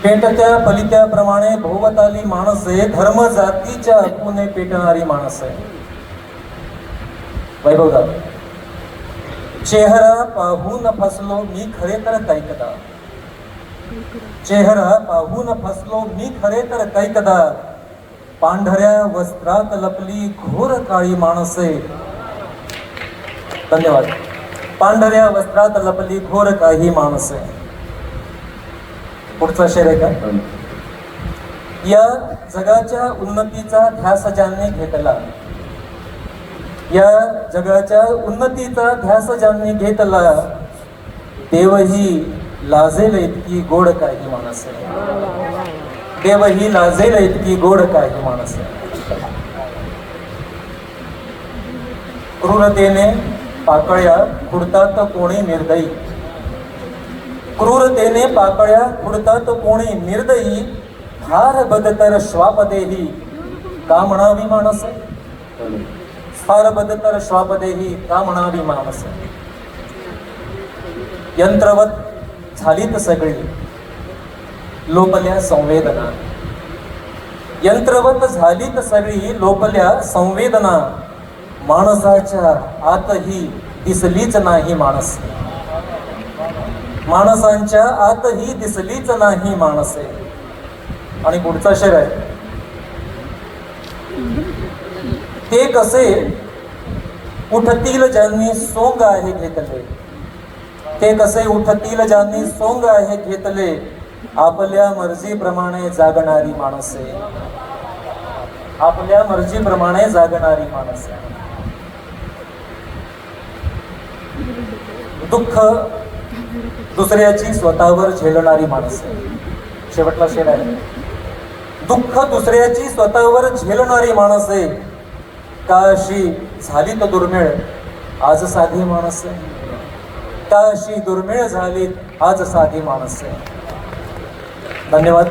पेटत्या फलित्याप्रमाणे भोवताली माणसे धर्म जातीच्या अपूने पेटणारी माणसे. वैभवदा चेहरा पाहून फसलो मी खरे तर कैकदा. चेहरा पाहून फसलो मी खरे तर कैकदा. पांढऱ्या वस्त्रात लपली घोर काळी माणसे. धन्यवाद. पांढऱ्या वस्त्रात लपली घोर काही माणसे. पुढचा शेर आहे का? या जगाच्या उन्नतीचा ध्यास ज्यांनी घेतला. या जगाच्या उन्नतीचा ध्यास ज्यांनी घेतला देवही लाजेल इतकी गोड काही माणसे. देवही लाजेल इतकी गोड काही माणसे. क्रूरतेने पाकळ्या खुडतात कोणी निर्दयी. क्रूरतेने पाकळ्या खुडतात कोणी निर्दयी. फार बदतर श्वापदेही का म्हणावी माणसे. फार बदतर श्वापदेही का म्हणावी माणसे. यंत्रवत झालीत सगळी लोपल्या संवेदना. यंत्रवत झालीत सगळी लोपल्या संवेदना. माणसाच्या आतही दिसलीच नाही माणसे. माणसांच्या आतही दिसलीच नाही माणसे. आणि पुढचा शेर आहे. ते कसे उठतील ज्यांनी सोंग आहे घेतले. ते कसे उठतील ज्यांनी सोंग आहे घेतले. आपल्या मर्जीप्रमाणे जागणारी माणसे. आपल्या मर्जीप्रमाणे जागणारी माणसे. दुःख दुसऱ्याची स्वतःवर झेलणारी माणसे. शेवटला शेर आहे. दुःख दुसऱ्याची स्वतःवर झेलणारी माणसे. का अशी झाली तर दुर्मिळ आज साधी माणसे. का अशी दुर्मिळ झाली आज साधी माणसे. धन्यवाद.